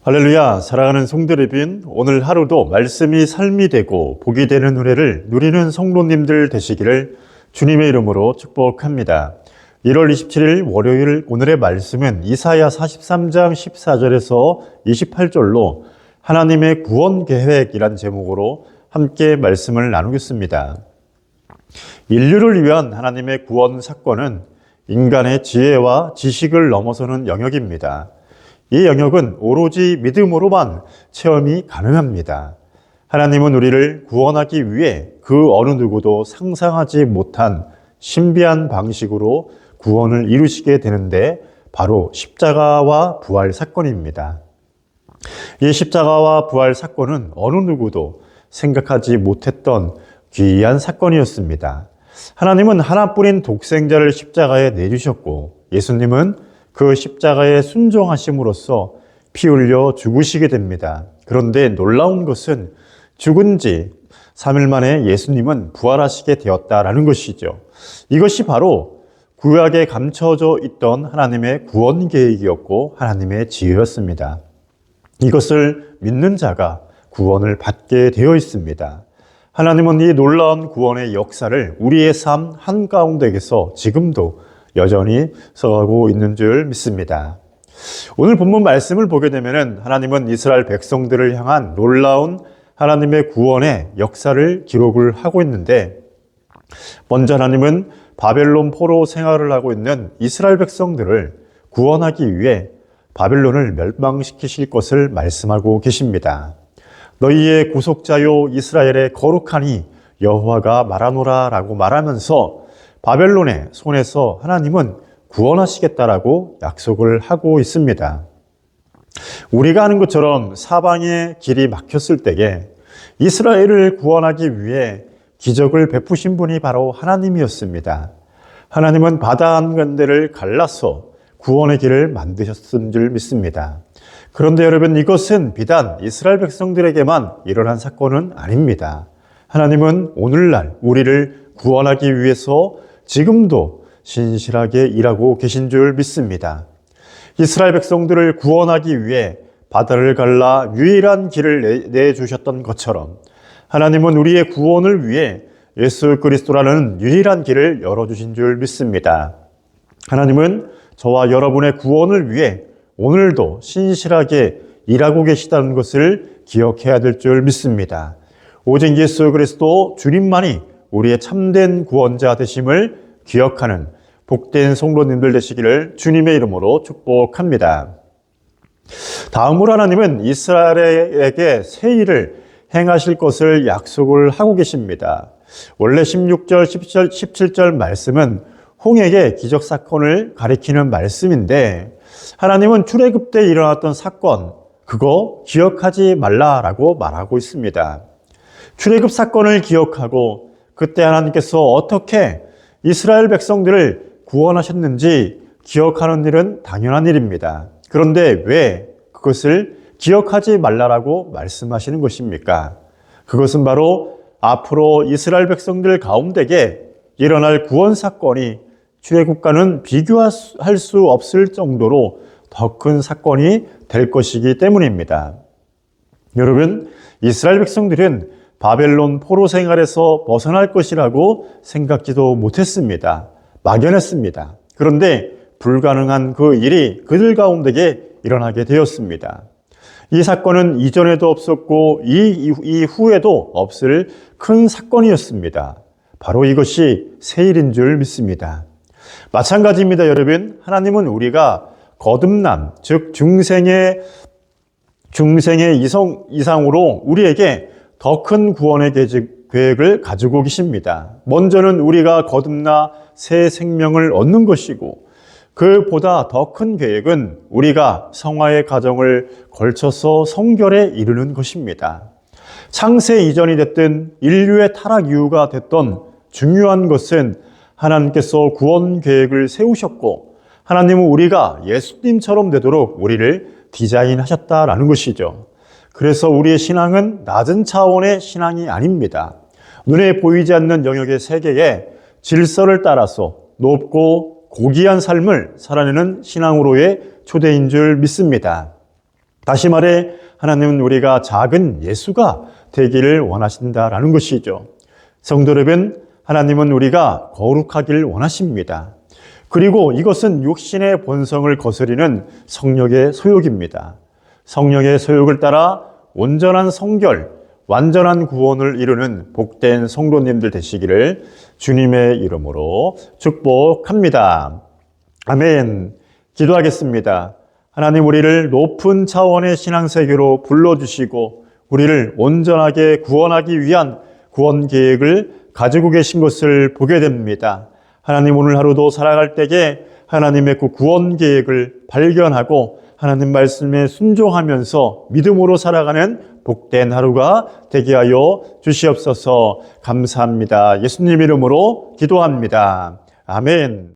할렐루야, 사랑하는 성도여러분, 오늘 하루도 말씀이 삶이 되고 복이 되는 은혜를 누리는 성도님들 되시기를 주님의 이름으로 축복합니다. 1월 27일 월요일 오늘의 말씀은 이사야 43장 14절에서 28절로 하나님의 구원 계획이란 제목으로 함께 말씀을 나누겠습니다. 인류를 위한 하나님의 구원 사건은 인간의 지혜와 지식을 넘어서는 영역입니다. 이 영역은 오로지 믿음으로만 체험이 가능합니다. 하나님은 우리를 구원하기 위해 그 어느 누구도 상상하지 못한 신비한 방식으로 구원을 이루시게 되는데 바로 십자가와 부활 사건입니다. 이 십자가와 부활 사건은 어느 누구도 생각하지 못했던 귀한 사건이었습니다. 하나님은 하나뿐인 독생자를 십자가에 내주셨고 예수님은 그 십자가에 순종하심으로써 피 흘려 죽으시게 됩니다. 그런데 놀라운 것은 죽은 지 3일 만에 예수님은 부활하시게 되었다라는 것이죠. 이것이 바로 구약에 감춰져 있던 하나님의 구원 계획이었고 하나님의 지혜였습니다. 이것을 믿는 자가 구원을 받게 되어 있습니다. 하나님은 이 놀라운 구원의 역사를 우리의 삶 한가운데에서 지금도 여전히 써가고 있는 줄 믿습니다. 오늘 본문 말씀을 보게 되면 하나님은 이스라엘 백성들을 향한 놀라운 하나님의 구원의 역사를 기록을 하고 있는데 먼저 하나님은 바벨론 포로 생활을 하고 있는 이스라엘 백성들을 구원하기 위해 바벨론을 멸망시키실 것을 말씀하고 계십니다. 너희의 구속자요 이스라엘의 거룩하니 여호와가 말하노라 라고 말하면서 바벨론의 손에서 하나님은 구원하시겠다라고 약속을 하고 있습니다. 우리가 아는 것처럼 사방의 길이 막혔을 때에 이스라엘을 구원하기 위해 기적을 베푸신 분이 바로 하나님이었습니다. 하나님은 바다 한가운데를 갈라서 구원의 길을 만드셨은 줄 믿습니다. 그런데 여러분, 이것은 비단 이스라엘 백성들에게만 일어난 사건은 아닙니다. 하나님은 오늘날 우리를 구원하기 위해서 지금도 신실하게 일하고 계신 줄 믿습니다. 이스라엘 백성들을 구원하기 위해 바다를 갈라 유일한 길을 내주셨던 것처럼 하나님은 우리의 구원을 위해 예수 그리스도라는 유일한 길을 열어주신 줄 믿습니다. 하나님은 저와 여러분의 구원을 위해 오늘도 신실하게 일하고 계시다는 것을 기억해야 될 줄 믿습니다. 오직 예수 그리스도 주님만이 우리의 참된 구원자 되심을 기억하는 복된 성도님들 되시기를 주님의 이름으로 축복합니다. 다음으로 하나님은 이스라엘에게 새 일을 행하실 것을 약속을 하고 계십니다. 원래 16절, 17절 말씀은 홍해의 기적 사건을 가리키는 말씀인데 하나님은 출애굽 때 일어났던 사건, 그거 기억하지 말라라고 말하고 있습니다. 출애굽 사건을 기억하고 그때 하나님께서 어떻게 이스라엘 백성들을 구원하셨는지 기억하는 일은 당연한 일입니다. 그런데 왜 그것을 기억하지 말라라고 말씀하시는 것입니까? 그것은 바로 앞으로 이스라엘 백성들 가운데에 일어날 구원 사건이 출애굽과는 비교할 수 없을 정도로 더 큰 사건이 될 것이기 때문입니다. 여러분, 이스라엘 백성들은 바벨론 포로 생활에서 벗어날 것이라고 생각지도 못했습니다. 막연했습니다. 그런데 불가능한 그 일이 그들 가운데에 일어나게 되었습니다. 이 사건은 이전에도 없었고 이후에도 없을 큰 사건이었습니다. 바로 이것이 새 일인 줄 믿습니다. 마찬가지입니다, 여러분. 하나님은 우리가 거듭남, 즉 중생의 이상으로 우리에게 더 큰 구원의 계획을 가지고 계십니다. 먼저는 우리가 거듭나 새 생명을 얻는 것이고 그보다 더 큰 계획은 우리가 성화의 과정을 걸쳐서 성결에 이르는 것입니다. 창세 이전이 됐든 인류의 타락 이유가 됐던 중요한 것은 하나님께서 구원 계획을 세우셨고 하나님은 우리가 예수님처럼 되도록 우리를 디자인하셨다라는 것이죠. 그래서 우리의 신앙은 낮은 차원의 신앙이 아닙니다. 눈에 보이지 않는 영역의 세계에 질서를 따라서 높고 고귀한 삶을 살아내는 신앙으로의 초대인 줄 믿습니다. 다시 말해 하나님은 우리가 작은 예수가 되기를 원하신다라는 것이죠. 성도 여러분, 하나님은 우리가 거룩하길 원하십니다. 그리고 이것은 육신의 본성을 거스리는 성령의 소욕입니다. 성령의 소욕을 따라 온전한 성결, 완전한 구원을 이루는 복된 성도님들 되시기를 주님의 이름으로 축복합니다. 아멘. 기도하겠습니다. 하나님, 우리를 높은 차원의 신앙세계로 불러주시고 우리를 온전하게 구원하기 위한 구원 계획을 가지고 계신 것을 보게 됩니다. 하나님, 오늘 하루도 살아갈 때에 하나님의 그 구원 계획을 발견하고 하나님 말씀에 순종하면서 믿음으로 살아가는 복된 하루가 되게 하여 주시옵소서. 감사합니다. 예수님 이름으로 기도합니다. 아멘.